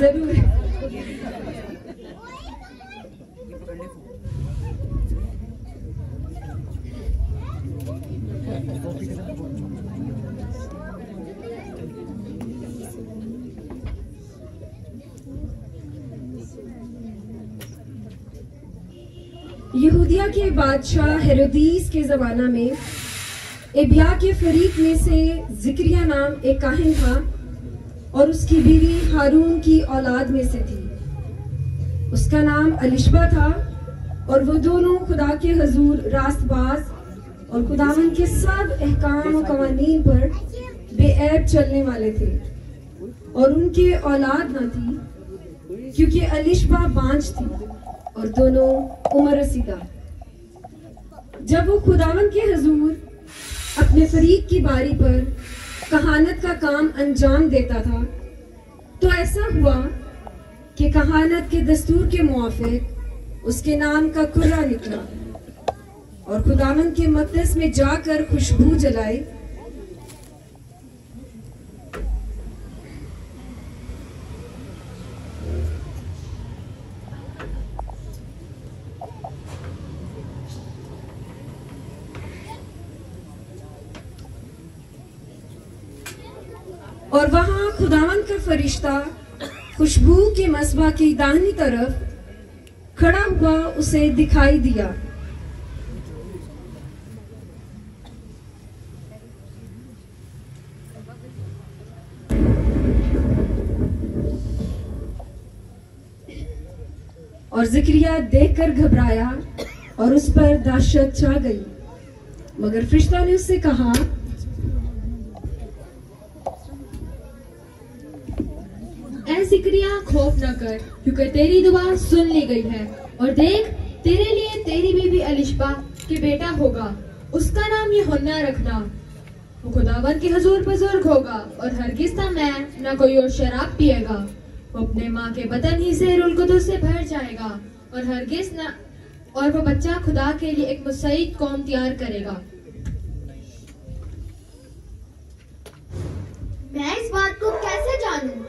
जरूर। यहूदिया के बादशाह हेरोदीस के जमाना में एबिया के फरीक में से जिक्रिया नाम एक काहिन था और उसकी बीवी हारून की औलाद में से थी। उसका नाम अलिशबा था और वो दोनों खुदा के हजूर रास्तबाज और खुदावन के सब अहकाम और कवानीन पर बेऐब चलने वाले थे। और उनके औलाद न थी क्योंकि अलिशबा बांझ थी और दोनों उम्र रसीदा। जब वो खुदावन के हजूर अपने फरीक की बारी पर कहानत का काम अंजाम देता था तो ऐसा हुआ कि कहानत के दस्तूर के मुआफिक उसके नाम का कुर्रा निकला और खुदावन के मक़दस में जाकर खुशबू जलाई और वहां खुदावन का फरिश्ता खुशबू के मसबा की दाहिनी तरफ खड़ा हुआ उसे दिखाई दिया। और जिक्रिया देखकर घबराया और उस पर दहशत छा गई। मगर फरिश्ता ने उससे कहा, ऐ जिक्रिया खौफ न कर, क्योंकि तेरी दुआ सुन ली गई है। और देख, तेरे लिए तेरी बीवी अलिशबा के बेटा होगा, उसका नाम यूहन्ना रखना। वो खुदावन के हुजूर बुजुर्ग होगा और हरगिज़ न कोई और शराब पिएगा। वो अपने माँ के बतन ही से रूह कुदस से भर जाएगा और हरगिज़ न और वो बच्चा खुदा के लिए एक मुसईद कौम तैयार करेगा। मैं इस बात को कैसे जानूं?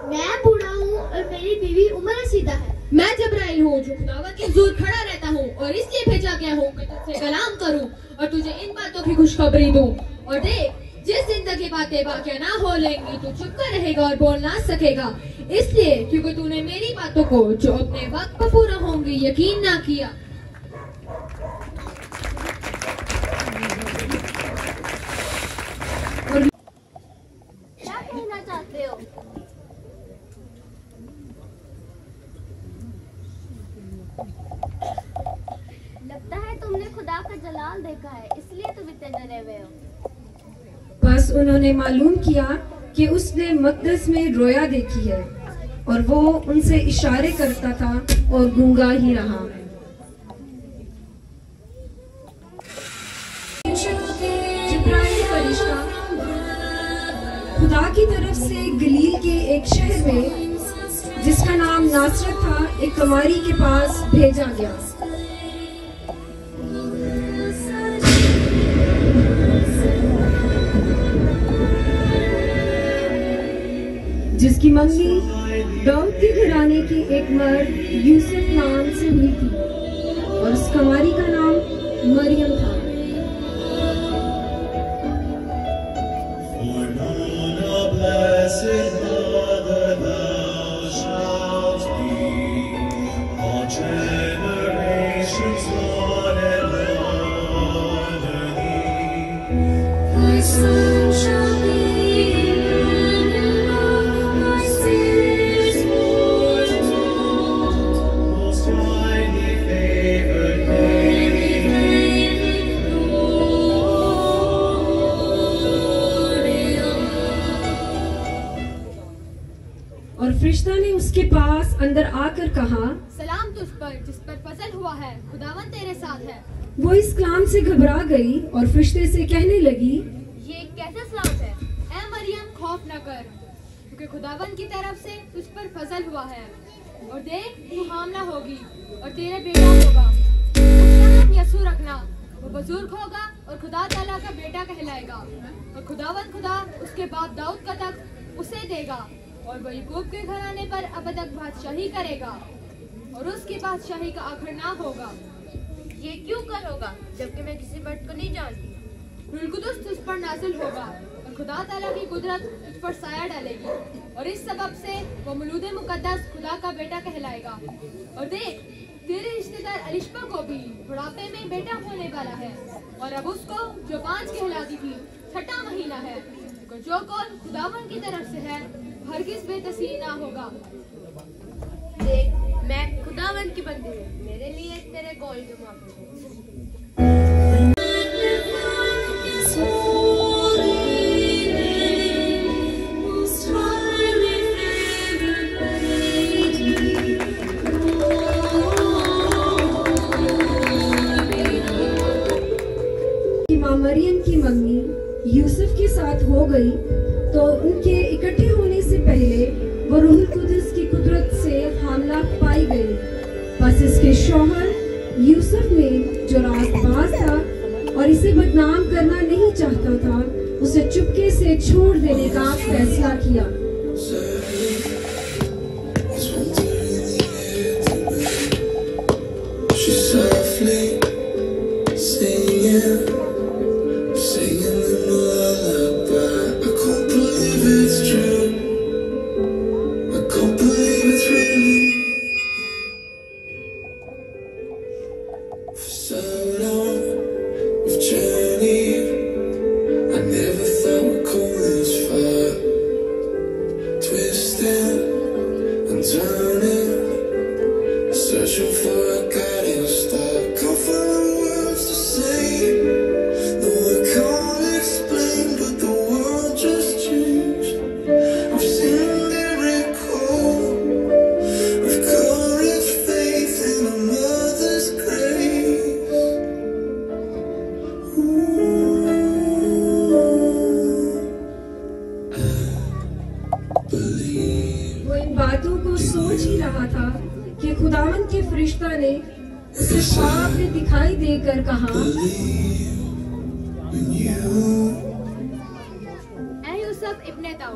मैं बूढ़ा हूँ और मेरी बीवी उम्र रसीदा है। मैं जब्राइल हूँ जो खुदावन के हुजूर खड़ा रहता हूँ और इसलिए भेजा गया हूँ कि तुझसे कलाम करूँ और तुझे इन बातों की खुशखबरी दूँ। और देख, जिस दिन तक ये बातें वाक़या ना हो लेंगी तो चुप कर रहेगा और बोल ना सकेगा, इसलिए क्योंकि तूने मेरी बातों को जो अपने वक्त पर पूरा होंगी यकीन ना किया। क्या कहना चाहते हो? लगता है तुमने खुदा का जलाल देखा है, इसलिए तुम इतने डरे हुए हो। बस उन्होंने मालूम किया कि उसने मक़दस में रोया देखी है और वो उनसे इशारे करता था और गूंगा ही रहा। जिब्राइल फरिश्ता खुदा की तरफ से गलील के एक शहर में जिसका नाम नासरत था एक कुमारी के पास भेजा गया। जिसकी मंगनी दाऊद के घराने के एक मर्द यूसुफ नाम से हुई थी और उस कुमारी का नाम मरियम था। और फरिश्ता ने उसके पास अंदर आकर कहा, सलाम तुझ पर जिस पर फजल हुआ है, खुदावन तेरे साथ है। वो इस कलाम से घबरा गई और फरिश्ते से कहने लगी, ये कैसा सलाम है? ऐ मरियम, खौफ न कर, क्योंकि खुदावन की तरफ से तुझ पर फजल हुआ है। और देख, तू हामला होगी और तेरा बेटा होगा, उसका नाम यसू रखना। वो बुजुर्ग होगा और खुदा ताला का बेटा कहलाएगा। और खुदावन खुदा उसके बाप दाऊद का तख्त उसे देगा और वो याकूब के घराने पर अब तक बादशाही करेगा और उसकी बादशाही का आखिर ना होगा। ये क्यों कर होगा जबकि मैं किसी मर्द को नहीं जानती? रूह कुदुस तुझ पर नाजिल होगा और खुदा ताला की कुदरत तुझ पर साया डालेगी और इस सबब से वो मौलूद मुकद्दस खुदा का बेटा कहलाएगा। और देख, तेरे रिश्तेदार अलिशबा को भी बुढ़ापे में बेटा होने वाला है और अब उसको जो 5 कहलाती थी 6वां महीना है। तो जो कौन खुदावन की तरफ से है हरगिज़ बेतसीर ना होगा। देख, मैं खुदावन की बंदी हूँ, मेरे लिए तेरे कौल जो माफ मरियम की मंगनी यूसुफ के साथ हो गई तो उनके इकट्ठे होने से पहले वो रूह कुदस की कुदरत से हामला पाई गई। बस इसके शौहर यूसुफ ने जो राजबाज था और इसे बदनाम करना नहीं चाहता था, उसे चुपके से छोड़ देने का फैसला किया।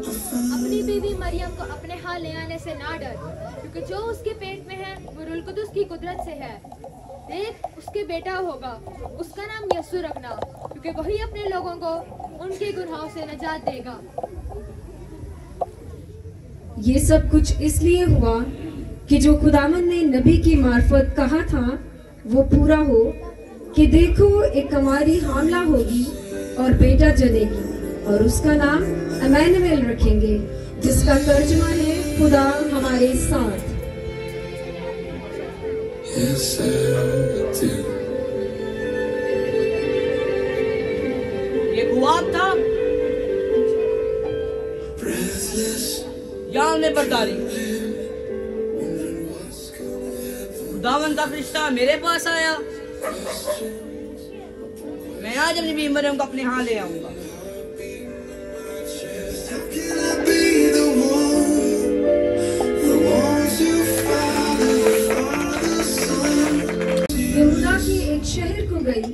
अपनी बीवी मरियम को अपने हाल ले आने से ना डर, क्योंकि जो उसके पेट में है वो रूह कुदुस की कुदरत से है। देख, उसके बेटा होगा, उसका नाम यीशु रखना, क्योंकि वही अपने लोगों को उनके गुनाहों से निजात देगा। ये सब कुछ इसलिए हुआ कि जो खुदावन ने नबी की मार्फत कहा था वो पूरा हो कि देखो, एक कुंवारी हामला होगी और बेटा जनेगी और उसका नाम इम्मानुएल रखेंगे, जिसका तर्जुमा है खुदा हमारे साथ। ये ख्वाब था या हमने बर्दारी? खुदावन का फरिश्ता मेरे पास आया, मैं आज अपनी बीवी मरियम को अपने यहाँ ले आऊंगा। यहूदा के एक शहर को गई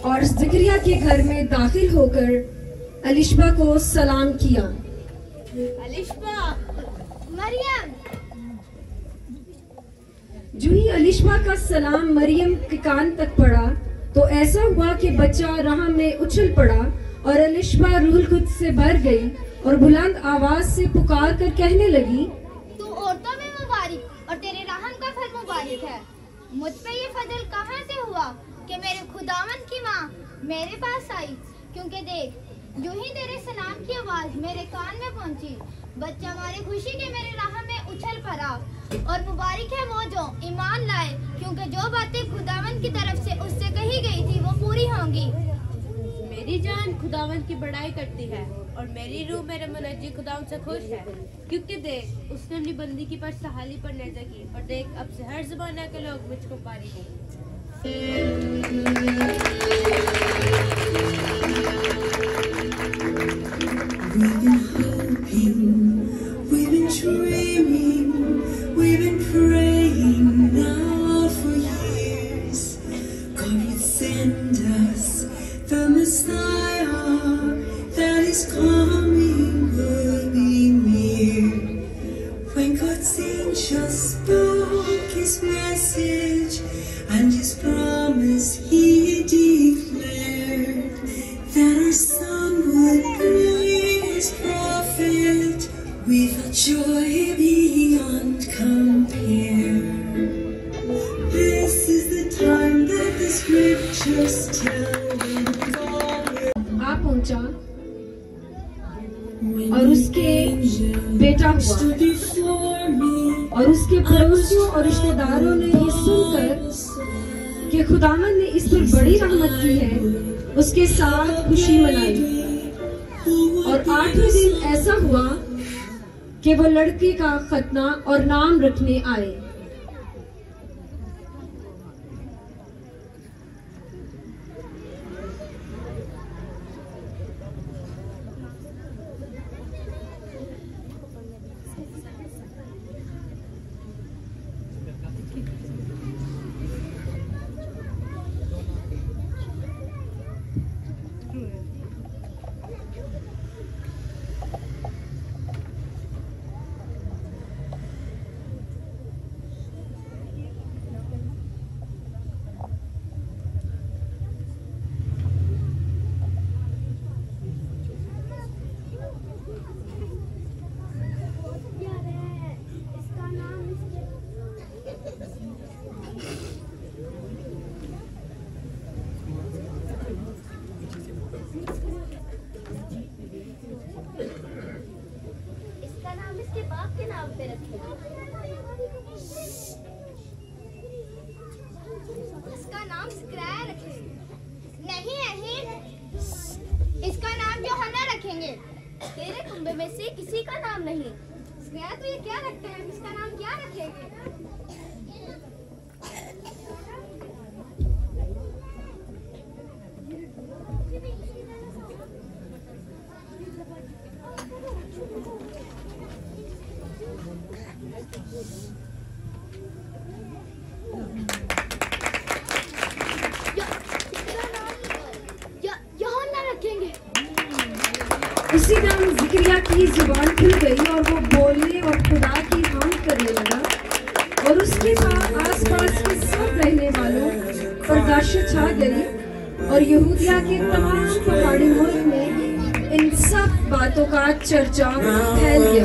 और जिक्रिया के घर में दाखिल होकर अलिशबा को सलाम किया। अलिशबा, मरियम। जो ही अलिशबा का सलाम मरियम के कान तक पड़ा तो ऐसा हुआ कि बच्चा राह में उछल पड़ा और अलिशबा रूह कुद्स से भर गई और बुलंद आवाज से पुकार कर कहने लगी, तू औरतों में मुबारक और तेरे रहम का फल मुबारक है। मुझ पे ये फजल कहाँ से हुआ कि मेरे खुदावन की माँ मेरे पास आई, क्योंकि देख, जो ही तेरे सलाम की आवाज मेरे कान में पहुंची, बच्चा मारे खुशी के मेरे राह में उछल पड़ा। और मुबारक है वो जो ईमान लाए, क्योंकि जो बातें खुदावन की तरफ से उससे कही गई थी वो पूरी होंगी। मेरी जान खुदावन की बड़ाई करती है और मेरी रूह मेरे मुनज्जी खुदावन से खुश है, क्योंकि देख, उसने अपनी बंदी की पर सहाली पर नजर की और देख, अब से हर ज़माना के लोग मुझको पारी हैं। We've been hoping, we've been dreaming, we've been praying now for years. God would send us the Messiah. is coming really near. When God's angel spoke his message and his promise he declared that our son would be his prophet with a joy beyond compare. This is the time that the scriptures tell. आ पहुंचा और उसके बेटा हुआ और उसके पड़ोसियों और रिश्तेदारों ने ये सुनकर कि खुदावंद ने इस पर बड़ी रहमत की है, उसके साथ खुशी मनाई। और 8वें दिन ऐसा हुआ कि वो लड़के का खतना और नाम रखने आए। इसके बाप के नाम पे रखेंगे। इसका नाम स्क्रैय रखेंगे। नहीं, इसका नाम यूहन्ना रखेंगे। तेरे कुंबे में से किसी का नाम नहीं। स्क्रैय तो ये क्या रखते हैं, इसका नाम क्या रखेंगे? उसी दम जिक्रिया की जुबान खुल गई और वो बोलने और खुदा की हामद करने लगा और उसके बाद आसपास के सब रहने वालों पर दहशत छा गई और यहूदिया के तमाम पहाड़ी मुल्क में इन सब बातों का चर्चा फैल गया।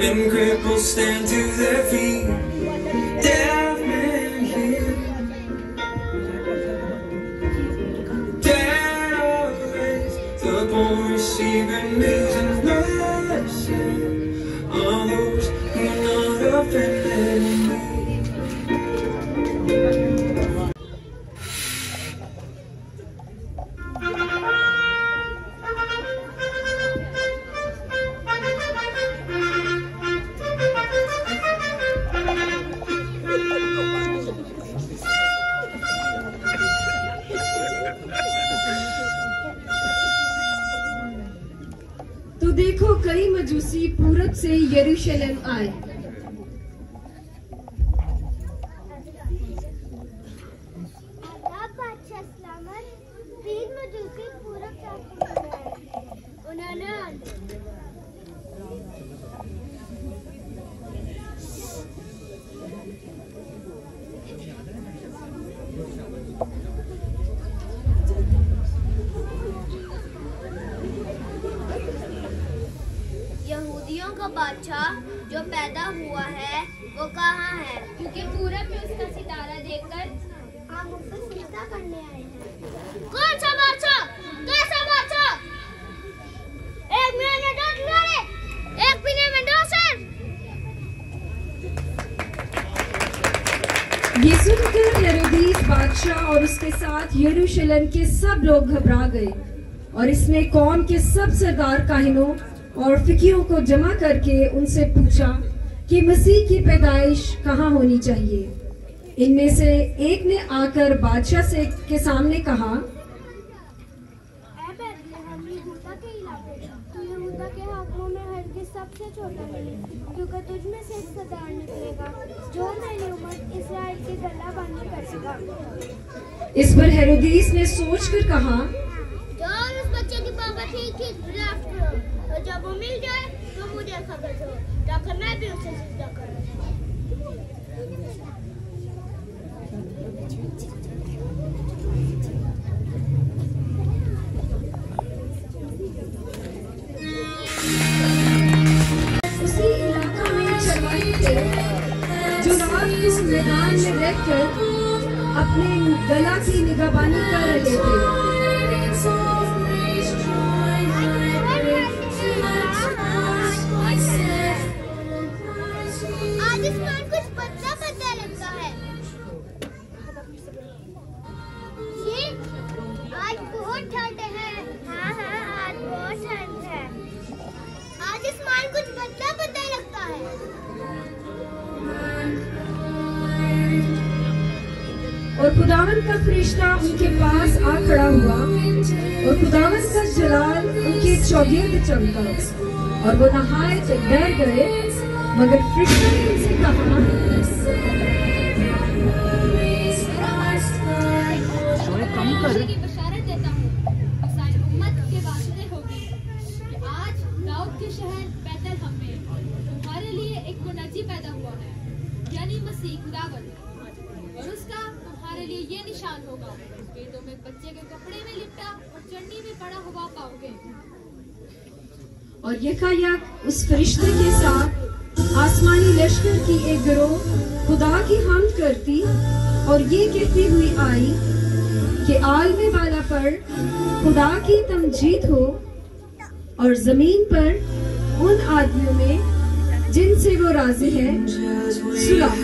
And cripples stand to their feet. Deaf men hear. Dead are raised. The born receive amazing blessing. All those who are not offended. तो देखो कई मजूसी पूरब से यरूशलेम आए। यहूदियों का बादशाह जो पैदा हुआ है वो कहाँ है? क्योंकि पूरब में उसका सितारा देखकर हम उससे चिंता करने आए हैं। कौन सा बादशाह? कैसा बादशाह? एक महीने में 2 लड़े, एक महीने में 2 सर। ये सुनकर हेरोदेस बादशाह और उसके साथ यरूशलेम के सब लोग घबरा गए और इसने कौम के सब सरदार काहिनों और फिकियों को जमा करके उनसे पूछा कि मसीह की पैदाइश कहाँ होनी चाहिए। इनमें से एक ने आकर बादशाह के सामने कहा, यहूदा के इलाके, तो यहूदा के हाकिमों में हरगिज़ सबसे होता नहीं, क्योंकि तुझ में से एक सरदार निकलेगा जो मेरी उम्मत इस्राएल की गला बांधी करेगा। इस पर हेरोदीस ने सोचकर कहा, जाओ उस बच्चे की पापा ठीक ड्राफ्ट करो और जब वो मिल जाए तो मुझे खबर दो ताकि मैं भी उसे सिजदा करूं। उसी इलाका में चरवाहे थे जो रात को मैदान में रहकर अपने गला की निगहबानी कर रहे थे। आज आसमान कुछ बदला बदला लगता है। ये आज बहुत ठंड है। हाँ आज बहुत ठंड है। आज आसमान कुछ बदला बदला लगता है। और खुदावन का फरिश्ता उनके पास आ खड़ा हुआ और खुदावन का जलाल उनके चौगिर्द चमका और वो नहायत डर गए। मगर फरिश्ता ने उनसे कहा, की बशारत देता हूँ सारी उम्मत के वास्ते होगी कि आज दाऊद के शहर बैतलहम में तुम्हारे लिए एक मुनज्जी पैदा हुआ है, यानी मसीह खुदावंद, और उसका तुम्हारे लिए ये निशान होगा कि तुम एक बच्चे के कपड़े में लिपटा और चन्नी में पड़ा हुआ पाओगे। और यकायक उस फरिश्ते के साथ आसमानी लश्कर की एक गिरोह खुदा की हमद करती और ये कहती हुई आई कि आलमे बाला पर खुदा की तमजीद हो और जमीन पर उन आदमियों में जिनसे वो राजी है सुलह।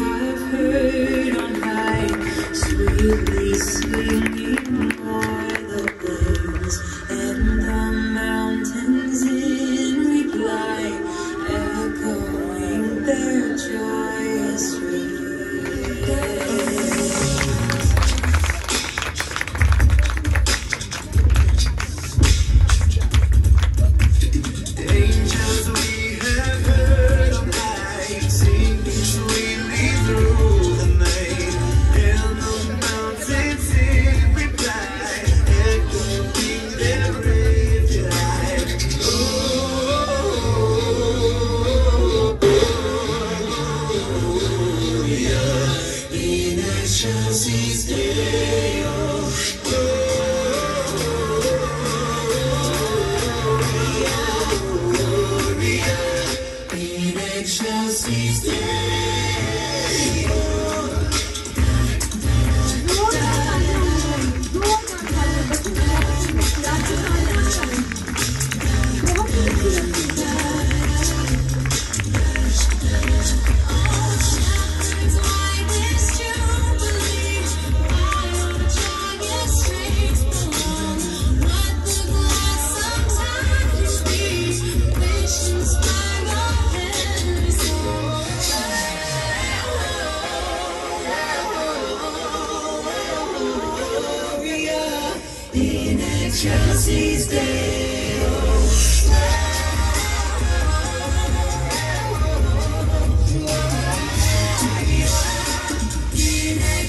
Chelsea's Day.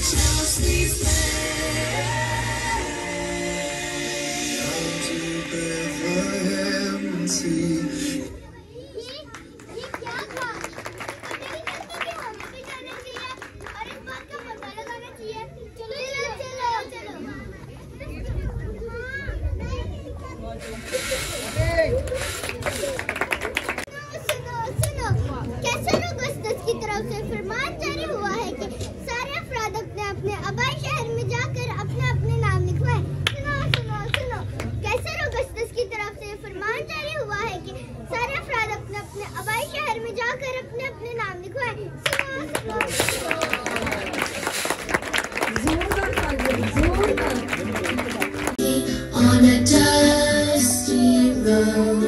Chelsea's on a dusty road,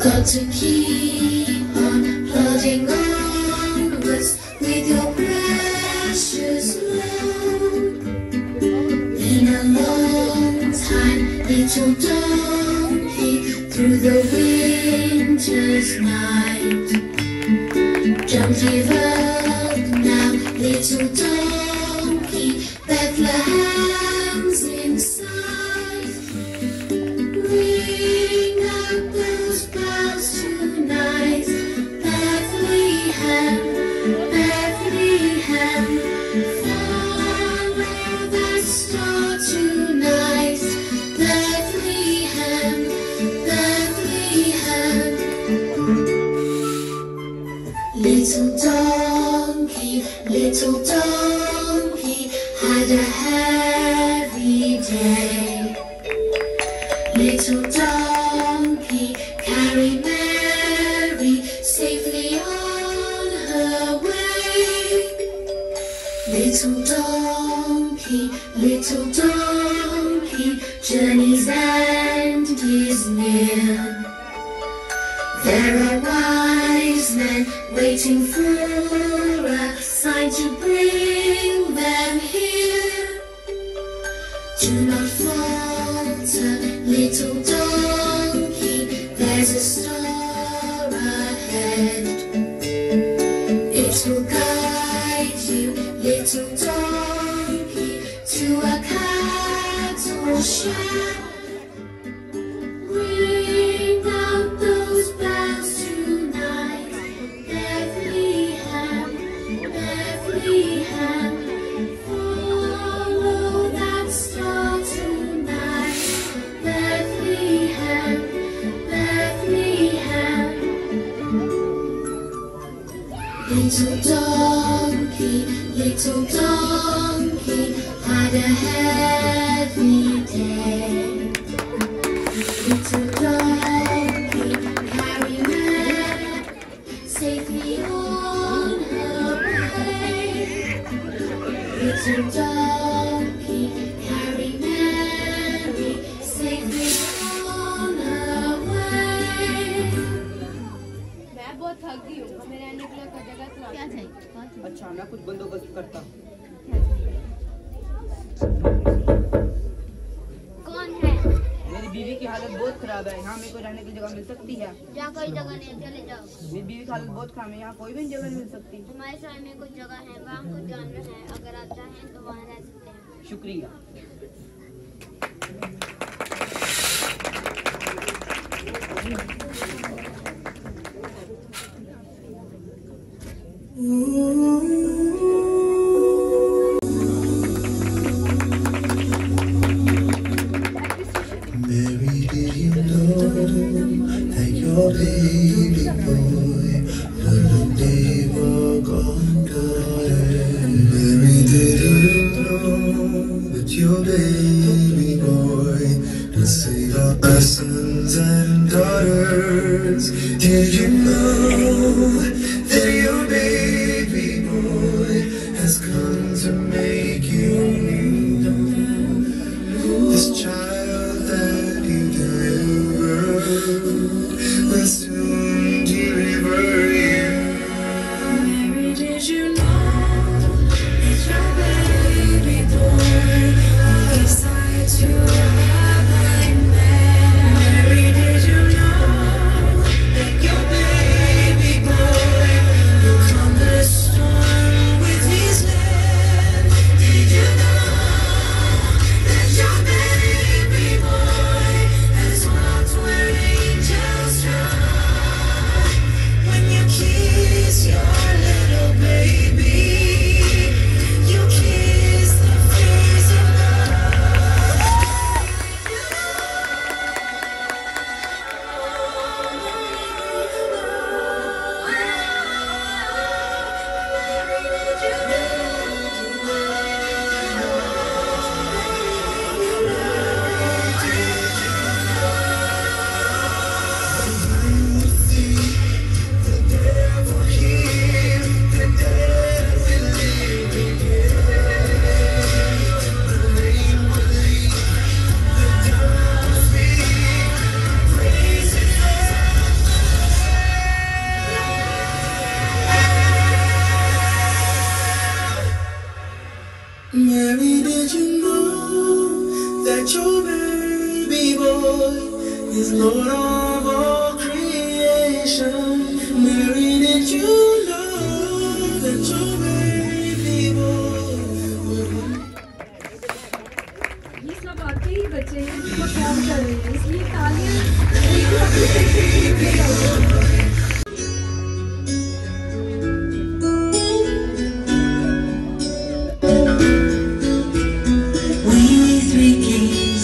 got to keep on plodding onwards with your precious load. Been a long time, little donkey, through the winter winter's night. Don't give up now, little donkey, Bethlehem's in sight. Ring out those bells tonight, Bethlehem, Bethlehem. Follow that star tonight, Bethlehem, Bethlehem. Little donkey had a heavy day. Little donkey carried Mary safely on her way. Little donkey, journey's end is near. There are wise men waiting for a sign to bring them here. Do not falter, little donkey, there's a star ahead. It will guide you, little donkey, to a cattle shed. Ring out those bells tonight, Bethlehem, Bethlehem. Follow that star tonight, Bethlehem, Bethlehem. Little donkey had a heavy day. Little donkey carried Mary safely on her way. Little donkey carried Mary safely on her way. मैं बहुत थक गई हूँ, मेरे रहने के लिए कोई जगह तलाश क्या चाहिए? अच्छा मैं कुछ बंदोबस्त करता हूँ। कौन है? मेरी बीवी की हालत बहुत खराब है, यहाँ मेरे को रहने की जगह मिल सकती है? यहाँ कोई जगह नहीं, चले जाओ। मेरी बीवी की हालत बहुत खराब है, यहाँ कोई भी जगह नहीं मिल सकती। हमारे शहर में कुछ जगह है, वहाँ कुछ जानवर है, अगर आप चाहें तो वहाँ रह सकते हैं। शुक्रिया। Mary, did you know that your baby boy would one day walk on water? Mary, did you know that your baby boy will save our sons and daughters? Did you know that your baby boy has come to make you new? This child that you delivered will soon deliver you. Mary, did you know that your baby boy will give sight to a blind man? Mary, did you know that your baby boy will calm the storm with his hand? Did you know that your baby boy has walked where angels trod? When you kiss your little baby, you kiss the face of Mary, did you know that your baby boy is Lord of all creation? affection. Mary, did you know that your baby boy? ये सब वाकई बच्चे हैं जो perform कर रहे हैं, इसलिए तालियां बिल्कुल अपनी सेक्शन में लगाओ।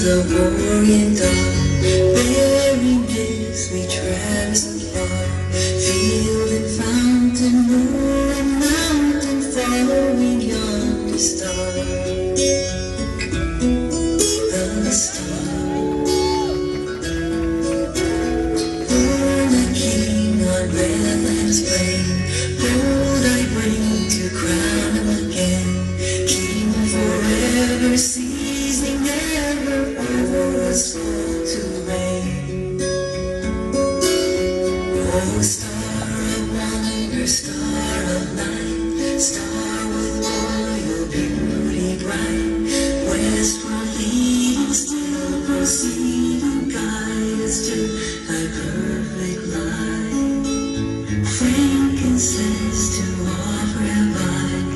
Of Oriental, bearing gifts we traverse afar, field and fountain, moon and mountain, following yonder star, the star. Born a king on Bethlehem's plain, bold I bring to crown him again, king forever, seizing never over soul to reign. Oh, star of wonder, star of light, star with royal beauty bright, westward leading, still proceeding, guide us to thy perfect light. Frankincense to offer abide,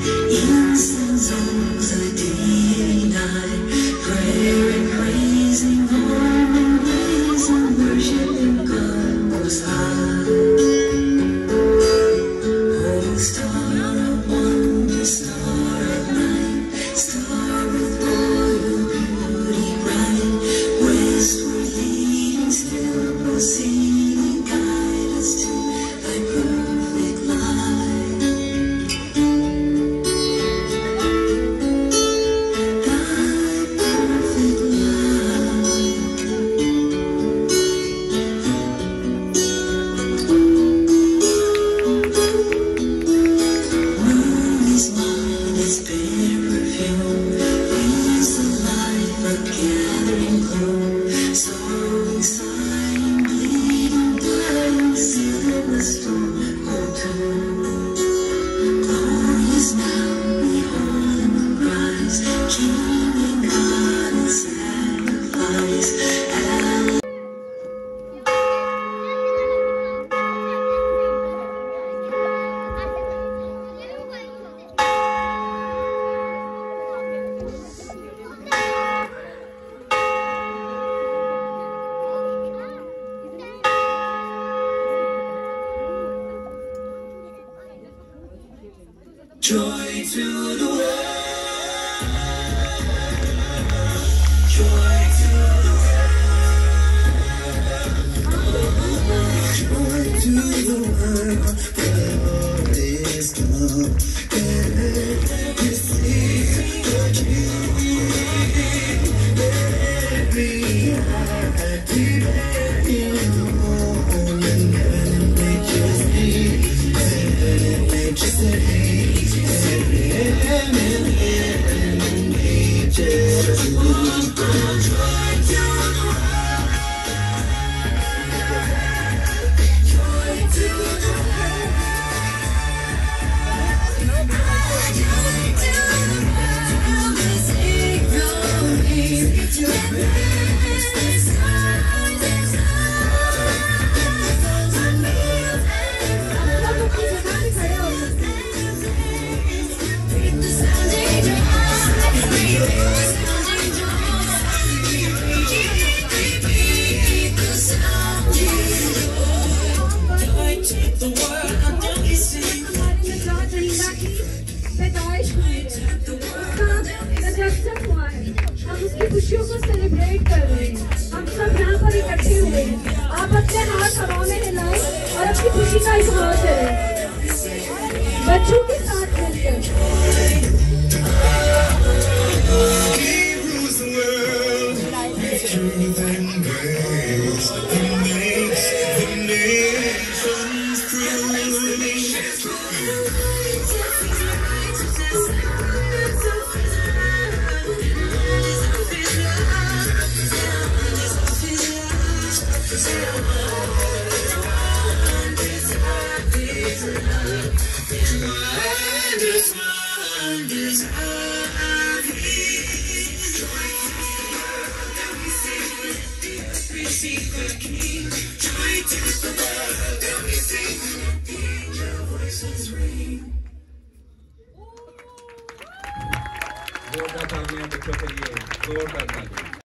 incense oaks the deity nigh, prayer and praising, home and praising, worshiping God most high. Oh, star of wonder, star of light, star with royal beauty bright, westward leading, still proceeding, guide us to thy perfect light. Joy to the world, joy to the world, joy to the world, the Lord is come, let me see the King, let me happy in the morning, and nature sing, and nature sing. खुशियों को celebrate कर रहे हैं, हम सब यहाँ पर इकट्ठे हुए हैं। आप अपने हाथ हवा में हिलाएं और अपनी खुशी का इजहार करें बच्चों के साथ मिलकर। See the King, joy to the world, जोरदार तालियां बच्चों के लिए, जोरदार तालियां।